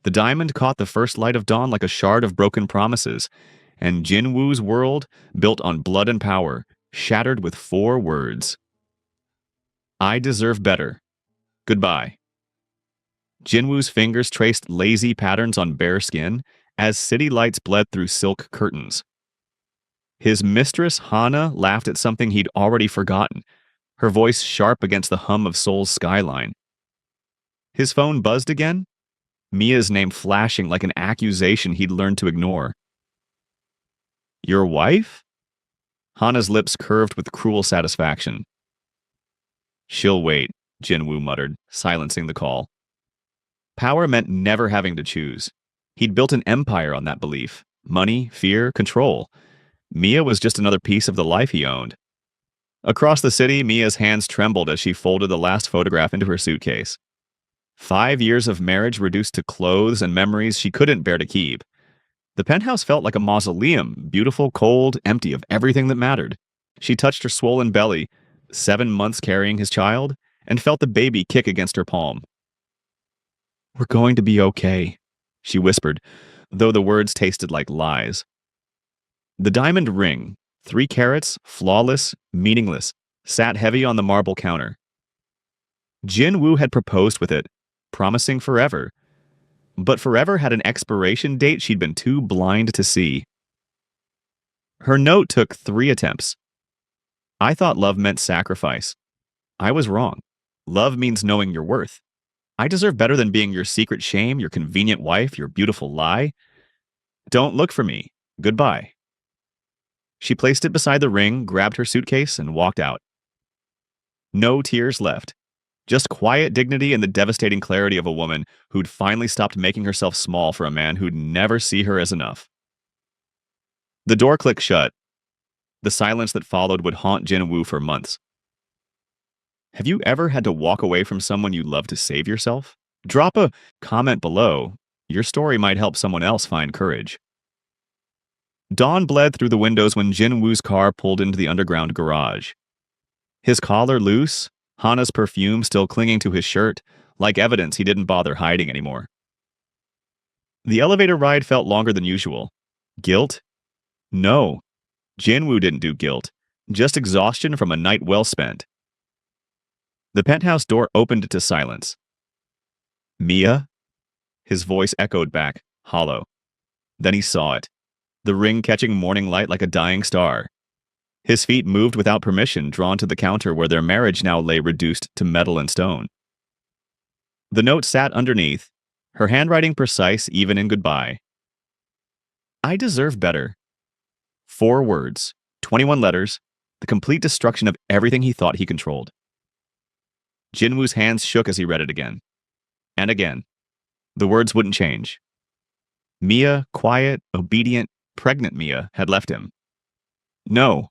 The diamond caught the first light of dawn like a shard of broken promises, and Jin Woo's world, built on blood and power, shattered with 4 words. I deserve better. Goodbye. Jin Woo's fingers traced lazy patterns on bare skin as city lights bled through silk curtains. His mistress, Hana, laughed at something he'd already forgotten, her voice sharp against the hum of Seoul's skyline. His phone buzzed again, Mia's name flashing like an accusation he'd learned to ignore. Your wife? Hana's lips curved with cruel satisfaction. She'll wait, Jin Woo muttered, silencing the call. Power meant never having to choose. He'd built an empire on that belief. Money, fear, control. Mia was just another piece of the life he owned. Across the city, Mia's hands trembled as she folded the last photograph into her suitcase. 5 years of marriage reduced to clothes and memories she couldn't bear to keep. The penthouse felt like a mausoleum, beautiful, cold, empty of everything that mattered. She touched her swollen belly, 7 months carrying his child, and felt the baby kick against her palm. We're going to be okay, she whispered, though the words tasted like lies. The diamond ring, 3 carats, flawless, meaningless, sat heavy on the marble counter. Jin Woo had proposed with it, promising forever. But forever had an expiration date she'd been too blind to see. Her note took 3 attempts. I thought love meant sacrifice. I was wrong. Love means knowing your worth. I deserve better than being your secret shame, your convenient wife, your beautiful lie. Don't look for me. Goodbye. She placed it beside the ring, grabbed her suitcase, and walked out. No tears left. Just quiet dignity and the devastating clarity of a woman who'd finally stopped making herself small for a man who'd never see her as enough. The door clicked shut. The silence that followed would haunt Jin Woo for months. Have you ever had to walk away from someone you love to save yourself? Drop a comment below. Your story might help someone else find courage. Dawn bled through the windows when Jin Woo's car pulled into the underground garage. His collar loose, Hana's perfume still clinging to his shirt, like evidence he didn't bother hiding anymore. The elevator ride felt longer than usual. Guilt? No. Jin Woo didn't do guilt, just exhaustion from a night well spent. The penthouse door opened to silence. Mia? His voice echoed back, hollow. Then he saw it, the ring catching morning light like a dying star. His feet moved without permission, drawn to the counter where their marriage now lay reduced to metal and stone. The note sat underneath, her handwriting precise even in goodbye. I deserve better. 4 words, 21 letters, the complete destruction of everything he thought he controlled. Jin Woo's hands shook as he read it again. And again. The words wouldn't change. Mia, quiet, obedient, pregnant Mia, had left him. No.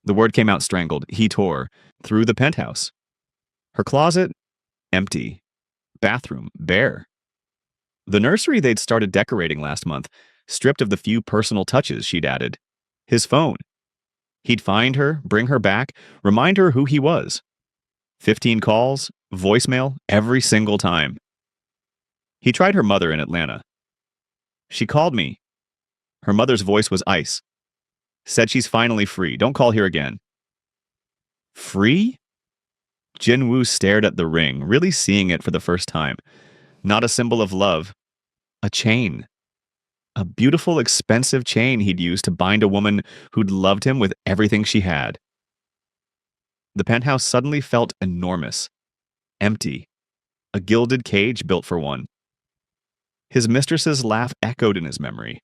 The word came out strangled. He tore. Through the penthouse. Her closet? Empty. Bathroom? Bare. The nursery they'd started decorating last month, stripped of the few personal touches she'd added. His phone. He'd find her, bring her back, remind her who he was. 15 calls, voicemail, every single time. He tried her mother in Atlanta. She called me. Her mother's voice was ice. Said she's finally free. Don't call here again. Free? Jin Woo stared at the ring, really seeing it for the first time. Not a symbol of love. A chain. A beautiful, expensive chain he'd used to bind a woman who'd loved him with everything she had. The penthouse suddenly felt enormous. Empty. A gilded cage built for one. His mistress's laugh echoed in his memory.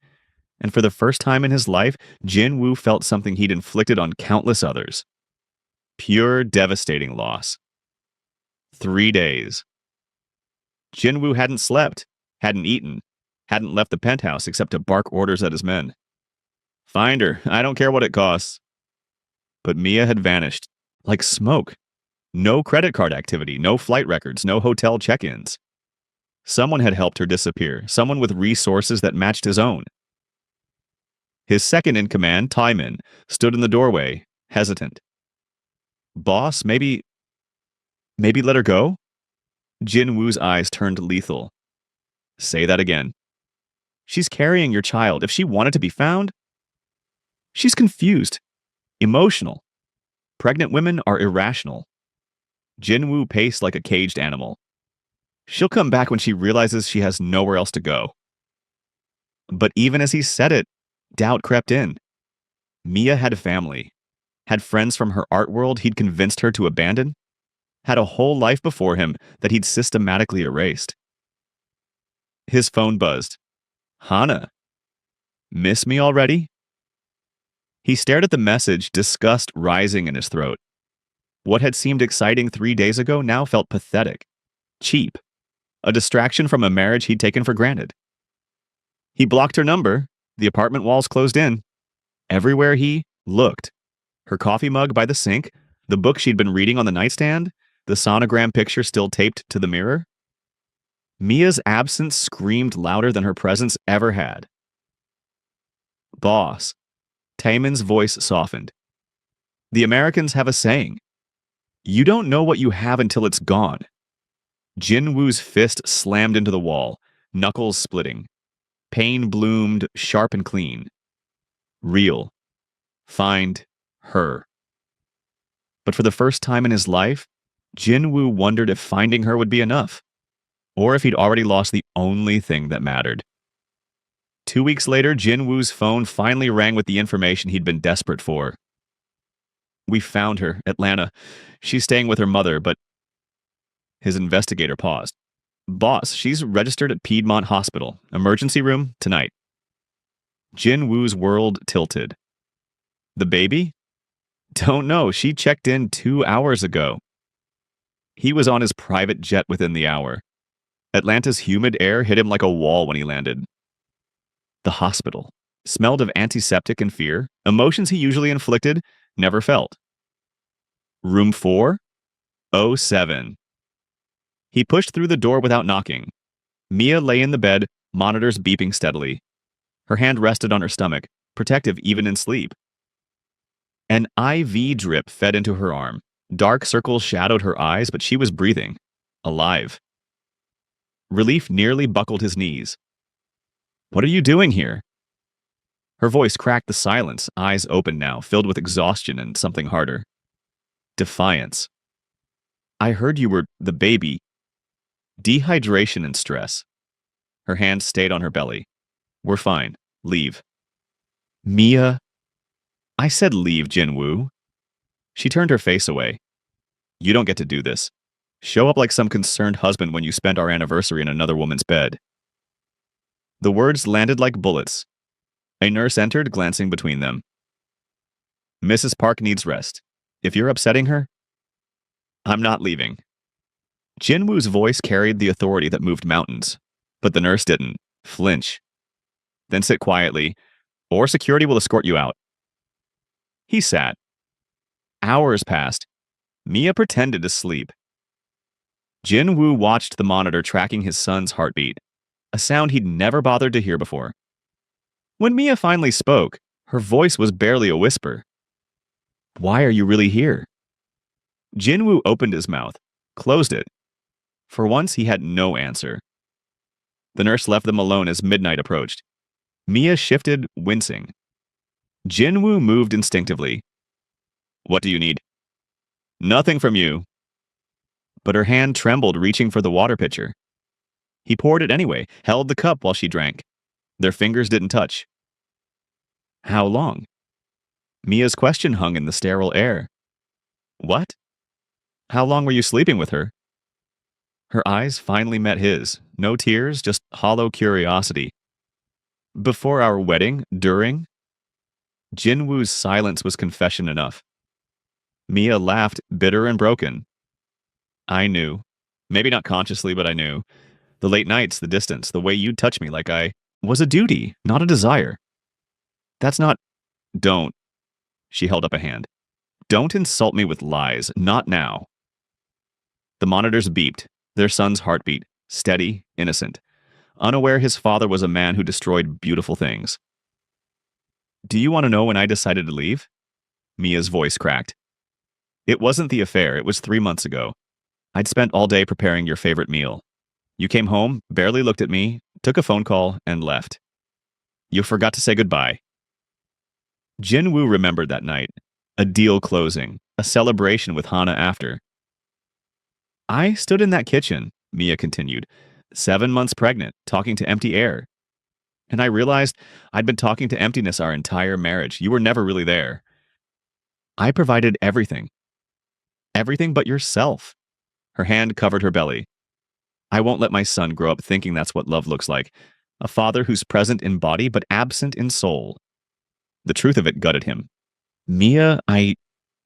And for the first time in his life, Jin Woo felt something he'd inflicted on countless others. Pure, devastating loss. 3 days. Jin Woo hadn't slept, hadn't eaten, hadn't left the penthouse except to bark orders at his men. Find her. I don't care what it costs. But Mia had vanished. Like smoke. No credit card activity, no flight records, no hotel check-ins. Someone had helped her disappear, someone with resources that matched his own. His second in command, Taimin, stood in the doorway, hesitant. Boss, maybe let her go? Jin Woo's eyes turned lethal. Say that again. She's carrying your child. If she wanted to be found, she's confused, emotional. Pregnant women are irrational. Jinwoo paced like a caged animal. She'll come back when she realizes she has nowhere else to go. But even as he said it, doubt crept in. Mia had a family, had friends from her art world he'd convinced her to abandon, had a whole life before him that he'd systematically erased. His phone buzzed. Hana. Miss me already? He stared at the message, disgust rising in his throat. What had seemed exciting 3 days ago now felt pathetic, cheap, a distraction from a marriage he'd taken for granted. He blocked her number, the apartment walls closed in. Everywhere he looked. Her coffee mug by the sink, the book she'd been reading on the nightstand, the sonogram picture still taped to the mirror. Mia's absence screamed louder than her presence ever had. Boss. Taemin's voice softened. The Americans have a saying. You don't know what you have until it's gone. Jinwoo's fist slammed into the wall, knuckles splitting. Pain bloomed, sharp and clean. Real. Find her. But for the first time in his life, Jinwoo wondered if finding her would be enough, or if he'd already lost the only thing that mattered. 2 weeks later, Jinwoo's phone finally rang with the information he'd been desperate for. We found her, Atlanta. She's staying with her mother, but... His investigator paused. Boss, she's registered at Piedmont Hospital. Emergency room, tonight. Jinwoo's world tilted. The baby? Don't know. She checked in 2 hours ago. He was on his private jet within the hour. Atlanta's humid air hit him like a wall when he landed. The hospital. Smelled of antiseptic and fear, emotions he usually inflicted, never felt. Room 407. He pushed through the door without knocking. Mia lay in the bed, monitors beeping steadily. Her hand rested on her stomach, protective even in sleep. An IV drip fed into her arm. Dark circles shadowed her eyes, but she was breathing. Alive. Relief nearly buckled his knees. What are you doing here? Her voice cracked the silence, eyes open now, filled with exhaustion and something harder. Defiance. I heard you were the baby. Dehydration and stress. Her hand stayed on her belly. We're fine. Leave. Mia. I said leave, Jinwoo. She turned her face away. You don't get to do this. Show up like some concerned husband when you spend our anniversary in another woman's bed. The words landed like bullets. A nurse entered, glancing between them. Mrs. Park needs rest. If you're upsetting her, I'm not leaving. Jinwoo's voice carried the authority that moved mountains, but the nurse didn't. Flinch. Then sit quietly, or security will escort you out. He sat. Hours passed. Mia pretended to sleep. Jinwoo watched the monitor tracking his son's heartbeat, a sound he'd never bothered to hear before. When Mia finally spoke, her voice was barely a whisper. Why are you really here? Jinwoo opened his mouth, closed it. For once, he had no answer. The nurse left them alone as midnight approached. Mia shifted, wincing. Jinwoo moved instinctively. What do you need? Nothing from you. But her hand trembled, reaching for the water pitcher. He poured it anyway, held the cup while she drank. Their fingers didn't touch. How long? Mia's question hung in the sterile air. What? How long were you sleeping with her? Her eyes finally met his. No tears, just hollow curiosity. Before our wedding? During? Jinwoo's silence was confession enough. Mia laughed, bitter and broken. I knew. Maybe not consciously, but I knew. The late nights, the distance, the way you'd touch me like I was a duty, not a desire. That's not... Don't. She held up a hand. Don't insult me with lies, not now. The monitors beeped, their son's heartbeat, steady, innocent, unaware his father was a man who destroyed beautiful things. Do you want to know when I decided to leave? Mia's voice cracked. It wasn't the affair, it was 3 months ago. I'd spent all day preparing your favorite meal. You came home, barely looked at me, took a phone call, and left. You forgot to say goodbye. Jinwoo remembered that night. A deal closing, a celebration with Hana after. I stood in that kitchen, Mia continued, 7 months pregnant, talking to empty air. And I realized I'd been talking to emptiness our entire marriage. You were never really there. I provided everything. Everything but yourself. Her hand covered her belly. I won't let my son grow up thinking that's what love looks like. A father who's present in body but absent in soul. The truth of it gutted him. Mia,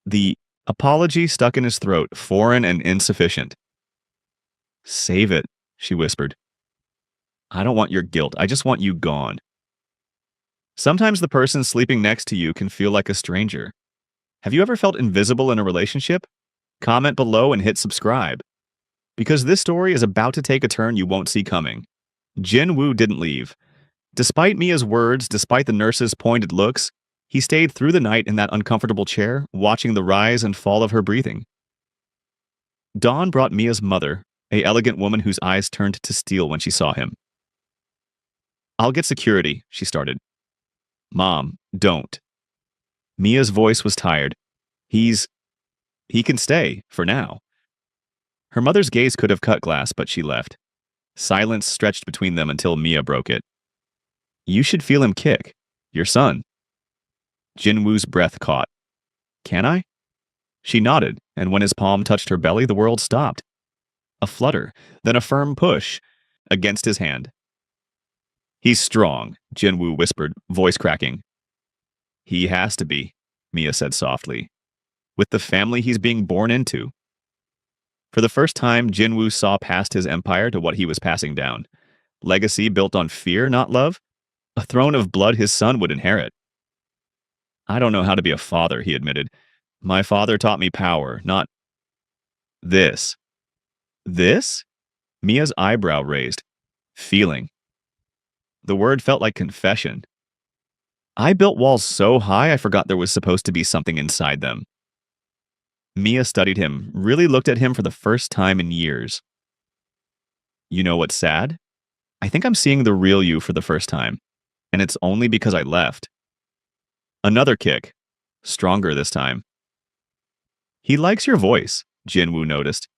The apology stuck in his throat, foreign and insufficient. Save it, she whispered. I don't want your guilt. I just want you gone. Sometimes the person sleeping next to you can feel like a stranger. Have you ever felt invisible in a relationship? Comment below and hit subscribe. Because this story is about to take a turn you won't see coming. Jinwoo didn't leave. Despite Mia's words, despite the nurse's pointed looks, he stayed through the night in that uncomfortable chair, watching the rise and fall of her breathing. Dawn brought Mia's mother, a elegant woman whose eyes turned to steel when she saw him. I'll get security, she started. Mom, don't. Mia's voice was tired. He can stay, for now. Her mother's gaze could have cut glass, but she left. Silence stretched between them until Mia broke it. You should feel him kick. Your son. Jinwoo's breath caught. Can I? She nodded, and when his palm touched her belly, the world stopped. A flutter, then a firm push against his hand. He's strong, Jinwoo whispered, voice cracking. He has to be, Mia said softly, with the family he's being born into. For the first time, Jinwoo saw past his empire to what he was passing down. Legacy built on fear, not love. A throne of blood his son would inherit. I don't know how to be a father, he admitted. My father taught me power, not this. This? Mia's eyebrow raised. Feeling. The word felt like confession. I built walls so high I forgot there was supposed to be something inside them. Mia studied him, really looked at him for the first time in years. You know what's sad? I think I'm seeing the real you for the first time, and it's only because I left. Another kick. Stronger this time. He likes your voice, Jinwoo noticed.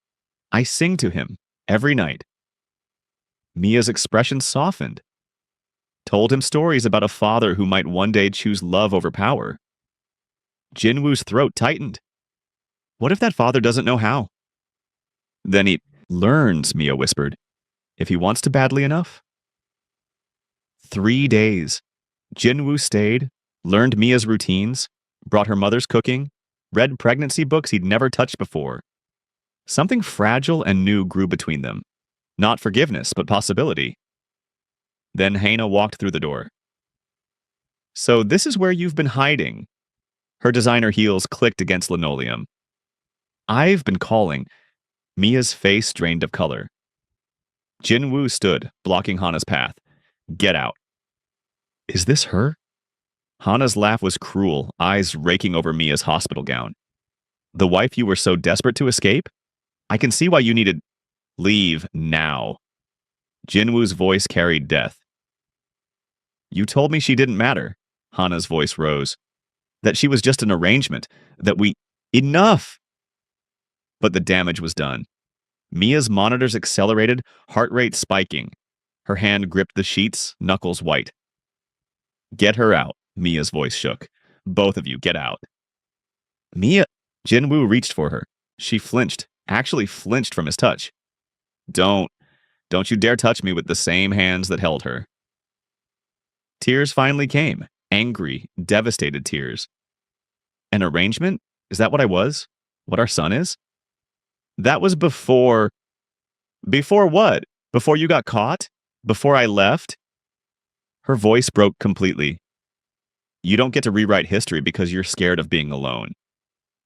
I sing to him, every night. Mia's expression softened. Told him stories about a father who might one day choose love over power. Jinwoo's throat tightened. What if that father doesn't know how? Then he learns, Mia whispered, if he wants to badly enough. 3 days. Jinwoo stayed, learned Mia's routines, brought her mother's cooking, read pregnancy books he'd never touched before. Something fragile and new grew between them. Not forgiveness, but possibility. Then Hana walked through the door. So this is where you've been hiding. Her designer heels clicked against linoleum. I've been calling. Mia's face drained of color. Jinwoo stood, blocking Hana's path. Get out. Is this her? Hana's laugh was cruel, eyes raking over Mia's hospital gown. The wife you were so desperate to escape? I can see why you needed... Leave now. Jinwoo's voice carried death. You told me she didn't matter. Hana's voice rose. That she was just an arrangement. That we... Enough! But the damage was done. Mia's monitors accelerated, heart rate spiking. Her hand gripped the sheets, knuckles white. Get her out, Mia's voice shook. Both of you, get out. Mia... Jinwoo reached for her. She flinched, actually flinched from his touch. Don't you dare touch me with the same hands that held her. Tears finally came, angry, devastated tears. An arrangement? Is that what I was? What our son is? That was before... Before what? Before you got caught? Before I left? Her voice broke completely. You don't get to rewrite history because you're scared of being alone.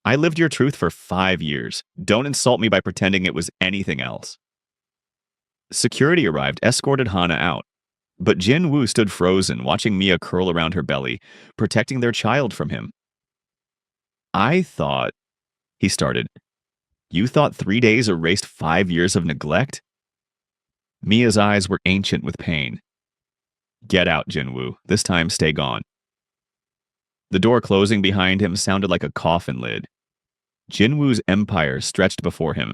I lived your truth for 5 years. Don't insult me by pretending it was anything else. Security arrived, escorted Hana out. But Jinwoo stood frozen, watching Mia curl around her belly, protecting their child from him. I thought... He started. You thought 3 days erased 5 years of neglect? Mia's eyes were ancient with pain. Get out, Jinwoo. This time stay gone. The door closing behind him sounded like a coffin lid. Jinwoo's empire stretched before him.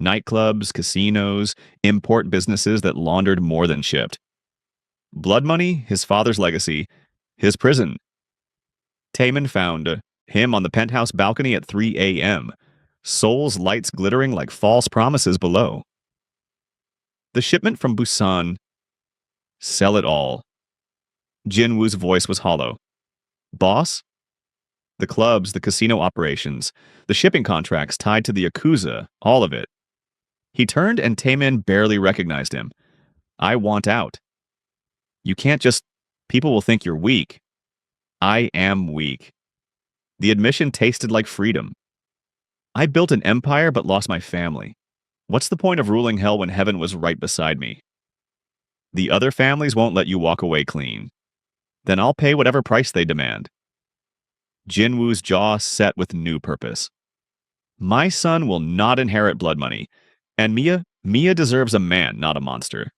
Nightclubs, casinos, import businesses that laundered more than shipped. Blood money, his father's legacy, his prison. Taemin found him on the penthouse balcony at 3 a.m., Seoul's lights glittering like false promises below. The shipment from Busan. Sell it all. Jinwoo's voice was hollow. Boss? The clubs, the casino operations, the shipping contracts tied to the Yakuza, all of it. He turned and Taemin barely recognized him. I want out. You can't just... People will think you're weak. I am weak. The admission tasted like freedom. I built an empire but lost my family. What's the point of ruling hell when heaven was right beside me? The other families won't let you walk away clean. Then I'll pay whatever price they demand. Jinwoo's jaw set with new purpose. My son will not inherit blood money, and Mia deserves a man, not a monster.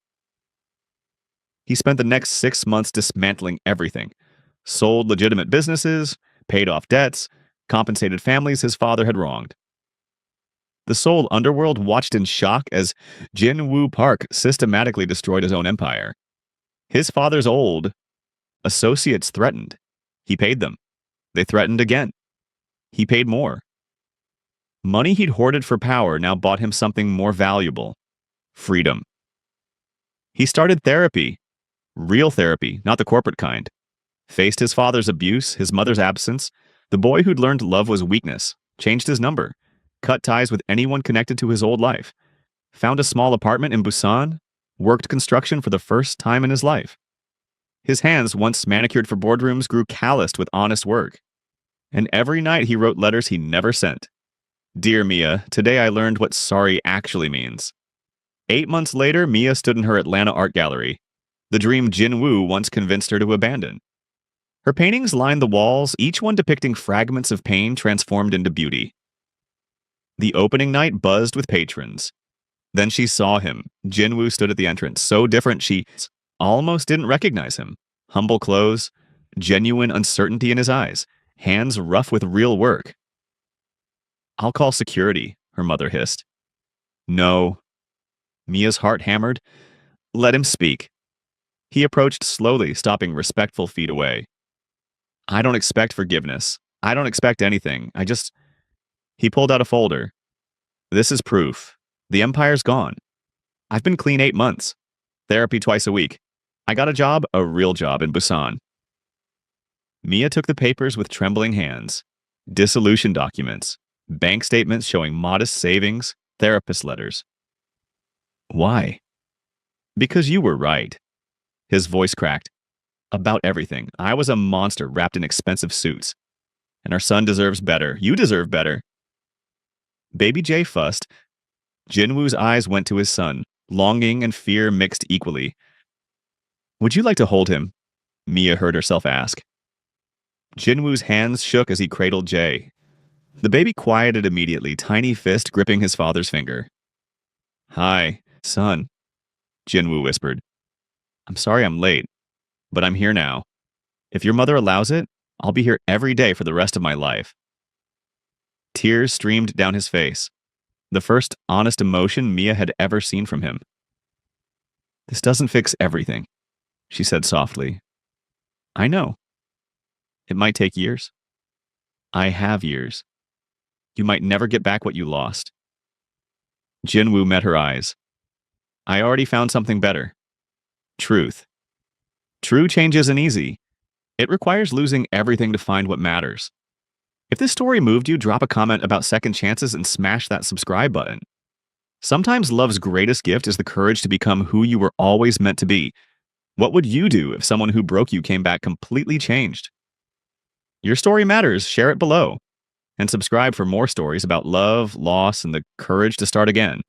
He spent the next 6 months dismantling everything. Sold legitimate businesses, paid off debts, compensated families his father had wronged. The Seoul underworld watched in shock as Jinwoo Park systematically destroyed his own empire. His father's old associates threatened. He paid them. They threatened again. He paid more. Money he'd hoarded for power now bought him something more valuable: freedom. He started therapy. Real therapy, not the corporate kind. Faced his father's abuse, his mother's absence. The boy who'd learned love was weakness. Changed his number. Cut ties with anyone connected to his old life. Found a small apartment in Busan. Worked construction for the first time in his life. His hands, once manicured for boardrooms, grew calloused with honest work. And every night he wrote letters he never sent. Dear Mia, today I learned what sorry actually means. 8 months later, Mia stood in her Atlanta art gallery, the dream Jinwoo once convinced her to abandon. Her paintings lined the walls, each one depicting fragments of pain transformed into beauty. The opening night buzzed with patrons. Then she saw him. Jinwoo stood at the entrance, so different she almost didn't recognize him. Humble clothes, genuine uncertainty in his eyes, hands rough with real work. I'll call security, her mother hissed. No. Mia's heart hammered. Let him speak. He approached slowly, stopping respectful feet away. I don't expect forgiveness. I don't expect anything. He pulled out a folder. This is proof. The empire's gone. I've been clean 8 months. Therapy twice a week. I got a job, a real job in Busan. Mia took the papers with trembling hands. Dissolution documents. Bank statements showing modest savings. Therapist letters. Why? Because you were right. His voice cracked. About everything. I was a monster wrapped in expensive suits. And our son deserves better. You deserve better. Baby J fussed. Jinwoo's eyes went to his son. Longing and fear mixed equally. Would you like to hold him? Mia heard herself ask. Jinwoo's hands shook as he cradled Jay. The baby quieted immediately, tiny fist gripping his father's finger. Hi, son, Jinwoo whispered. I'm sorry I'm late, but I'm here now. If your mother allows it, I'll be here every day for the rest of my life. Tears streamed down his face, the first honest emotion Mia had ever seen from him. This doesn't fix everything, she said softly. I know. It might take years. I have years. You might never get back what you lost. Jinwoo met her eyes. I already found something better. Truth. True change isn't easy. It requires losing everything to find what matters. If this story moved you, drop a comment about second chances and smash that subscribe button. Sometimes love's greatest gift is the courage to become who you were always meant to be. What would you do if someone who broke you came back completely changed? Your story matters. Share it below. And subscribe for more stories about love, loss, and the courage to start again.